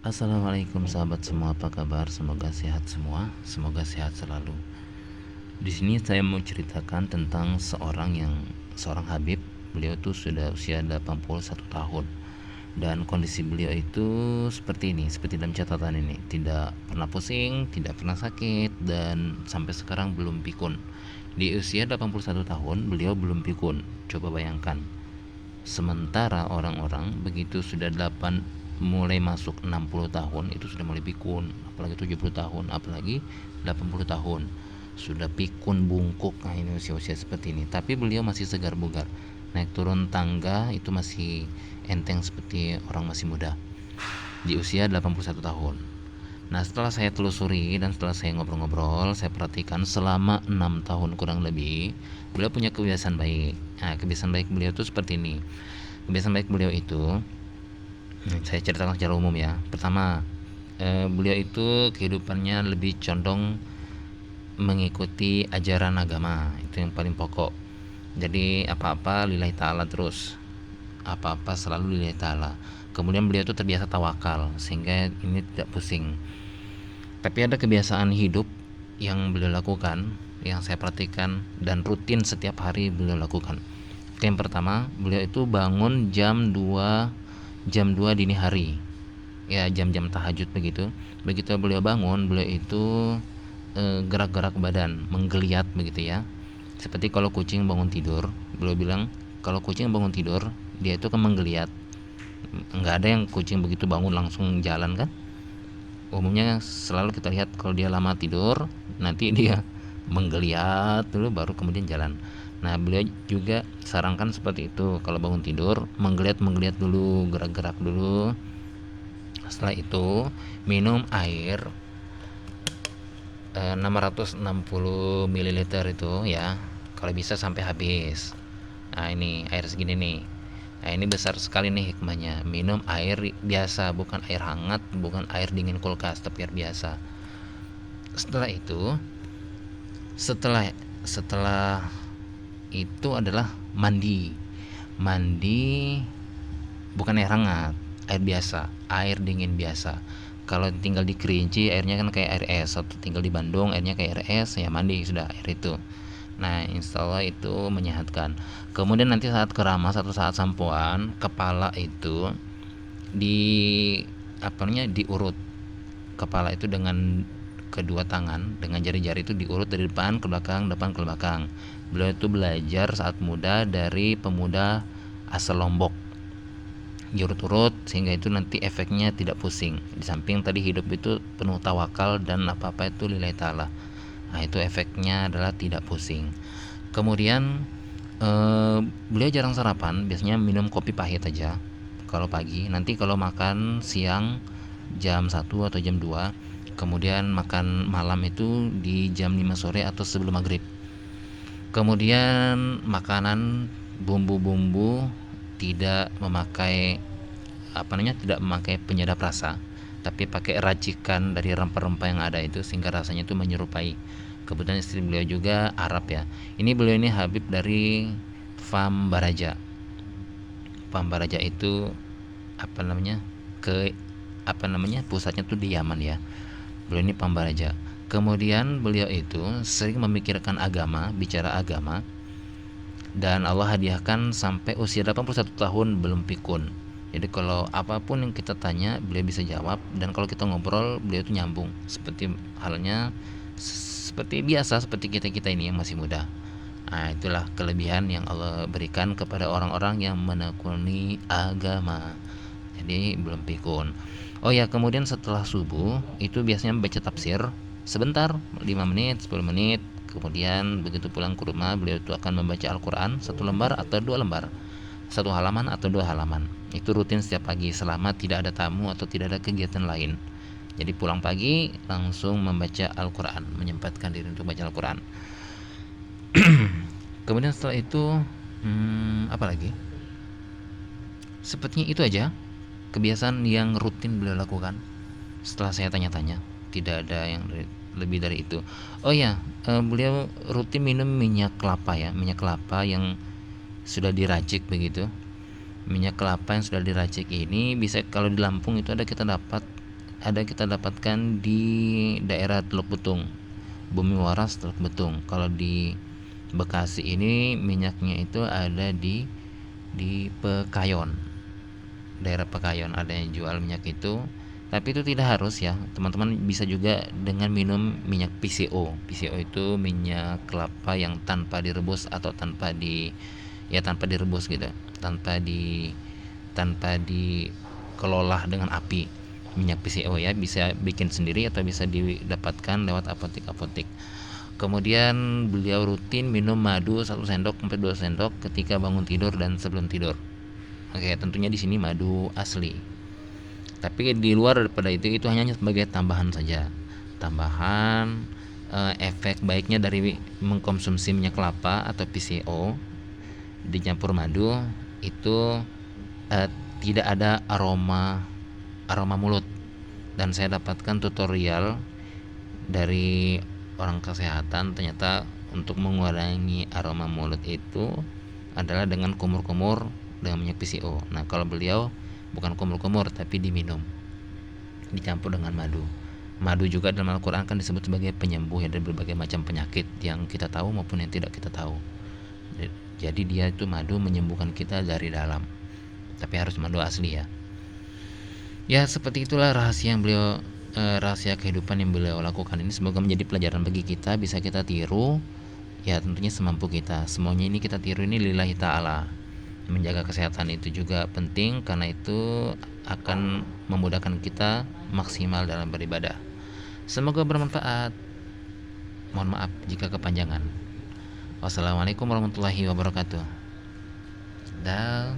Assalamualaikum sahabat semua, apa kabar? Semoga sehat semua, semoga sehat selalu. Di sini saya mau ceritakan tentang seorang Habib. Beliau tuh sudah usia 81 tahun. Dan kondisi beliau itu seperti ini, seperti dalam catatan ini. Tidak pernah pusing, tidak pernah sakit, dan sampai sekarang belum pikun. Di usia 81 tahun, beliau belum pikun. Coba bayangkan. Sementara orang-orang begitu sudah 8 mulai masuk 60 tahun itu sudah mulai pikun, apalagi 70 tahun, apalagi 80 tahun sudah pikun bungkuk. Nah, ini usia-usia seperti ini, tapi beliau masih segar bugar, naik turun tangga itu masih enteng seperti orang masih muda di usia 81 tahun. Nah, setelah saya telusuri dan setelah saya ngobrol-ngobrol, saya perhatikan selama 6 tahun kurang lebih, beliau punya kebiasaan baik. Nah, kebiasaan baik beliau itu seperti ini. Kebiasaan baik beliau itu, saya ceritakan secara umum ya. Pertama, beliau itu kehidupannya lebih condong mengikuti ajaran agama, itu yang paling pokok. Jadi apa-apa lillahi ta'ala terus, apa-apa selalu lillahi ta'ala. Kemudian beliau itu terbiasa tawakal sehingga ini tidak pusing. Tapi ada kebiasaan hidup yang beliau lakukan, yang saya perhatikan dan rutin setiap hari beliau lakukan. Yang pertama, beliau itu bangun jam 2 dini hari. Ya, jam-jam tahajud begitu. Begitu beliau bangun, beliau itu gerak-gerak badan, menggeliat begitu ya. Seperti kalau kucing bangun tidur, beliau bilang kalau kucing bangun tidur, dia itu kan menggeliat. Nggak ada yang kucing begitu bangun langsung jalan kan? Umumnya selalu kita lihat kalau dia lama tidur nanti dia menggeliat dulu baru kemudian jalan. Nah, beliau juga sarankan seperti itu, kalau bangun tidur menggeliat dulu, gerak-gerak dulu. Setelah itu minum air 660 ml itu ya, kalau bisa sampai habis. Nah, ini air segini nih. Nah, ini besar sekali nih hikmahnya. Minum air biasa, bukan air hangat, bukan air dingin kulkas, tapi air biasa. Setelah itu, setelah setelah itu adalah mandi. Mandi bukan air hangat, air biasa, air dingin biasa. Kalau tinggal di Kerinci airnya kan kayak air es, atau tinggal di Bandung airnya kayak air es, ya mandi sudah air itu. Nah, insya Allah itu menyehatkan. Kemudian nanti saat keramas atau saat sampoan, kepala itu di apa namanya diurut. Kepala itu dengan kedua tangan, dengan jari-jari itu diurut dari depan ke belakang, depan ke belakang. Beliau itu belajar saat muda dari pemuda asal Lombok, diurut-urut sehingga itu nanti efeknya tidak pusing. Di samping tadi hidup itu penuh tawakal dan apa-apa itu lillahi ta'ala. Nah, itu efeknya adalah tidak pusing. Kemudian beliau jarang sarapan, biasanya minum kopi pahit aja kalau pagi. Nanti kalau makan siang jam 1 atau jam 2, kemudian makan malam itu di jam 5 sore atau sebelum maghrib. Kemudian makanan bumbu-bumbu tidak memakai tidak memakai penyedap rasa, tapi pakai racikan dari rempah-rempah yang ada itu sehingga rasanya itu menyerupai. Kebetulan istri beliau juga Arab ya. Beliau ini Habib dari Fam Baraja. Fam Baraja itu apa namanya? Ke pusatnya tuh di Yaman ya. Beliau ini Fam Baraja. Kemudian beliau itu sering memikirkan agama, bicara agama, dan Allah hadiahkan sampai usia 81 tahun belum pikun. Jadi kalau apapun yang kita tanya beliau bisa jawab, dan kalau kita ngobrol beliau itu nyambung, seperti halnya seperti biasa, seperti kita-kita ini yang masih muda. Nah, itulah kelebihan yang Allah berikan kepada orang-orang yang menekuni agama. Jadi belum pikun. Oh ya, kemudian setelah subuh itu biasanya baca tafsir sebentar, 5 menit, 10 menit. Kemudian begitu pulang ke rumah beliau itu akan membaca Al-Quran 1 lembar atau 2 lembar, 1 halaman atau 2 halaman. Itu rutin setiap pagi selama tidak ada tamu atau tidak ada kegiatan lain. Jadi pulang pagi langsung membaca Al-Quran, menyempatkan diri untuk baca Al-Quran. Kemudian setelah itu apa lagi? Sepertinya itu aja kebiasaan yang rutin beliau lakukan. Setelah saya tanya-tanya, tidak ada yang lebih dari itu. Oh ya, beliau rutin minum minyak kelapa ya, minyak kelapa yang sudah diracik begitu. Minyak kelapa yang sudah diracik ini bisa, kalau di Lampung itu ada, kita dapat ada kita dapatkan di daerah Teluk Betung, Bumi Waras Teluk Betung. Kalau di Bekasi ini minyaknya itu ada di Pekayon, daerah Pekayon ada yang jual minyak itu. Tapi itu tidak harus ya, teman-teman bisa juga dengan minum minyak PCO. PCO itu minyak kelapa yang tanpa direbus atau tanpa direbus gitu, tanpa dikelola dengan api. Minyak PCO ya, bisa bikin sendiri atau bisa didapatkan lewat apotek-apotek. Kemudian beliau rutin minum madu 1 sendok sampai 2 sendok ketika bangun tidur dan sebelum tidur. Oke, tentunya di sini madu asli. Tapi di luar daripada itu hanya sebagai tambahan saja. Tambahan efek baiknya dari mengkonsumsi minyak kelapa atau PCO dicampur madu itu eh, tidak ada aroma mulut. Dan saya dapatkan tutorial dari orang kesehatan, ternyata untuk mengurangi aroma mulut itu adalah dengan kumur-kumur dengan minyak PCO. Nah, kalau beliau bukan kumur-kumur tapi diminum, dicampur dengan madu. Madu juga dalam Al-Quran kan disebut sebagai penyembuh ya dari berbagai macam penyakit yang kita tahu maupun yang tidak kita tahu. Jadi dia itu madu menyembuhkan kita dari dalam, tapi harus madu asli ya. Ya seperti itulah rahasia kehidupan yang beliau lakukan ini. Semoga menjadi pelajaran bagi kita, bisa kita tiru. Ya tentunya semampu kita. Semuanya ini kita tiru ini lillahi ta'ala. Menjaga kesehatan itu juga penting, karena itu akan memudahkan kita maksimal dalam beribadah. Semoga bermanfaat. Mohon maaf jika kepanjangan. Wassalamualaikum warahmatullahi wabarakatuh. Dan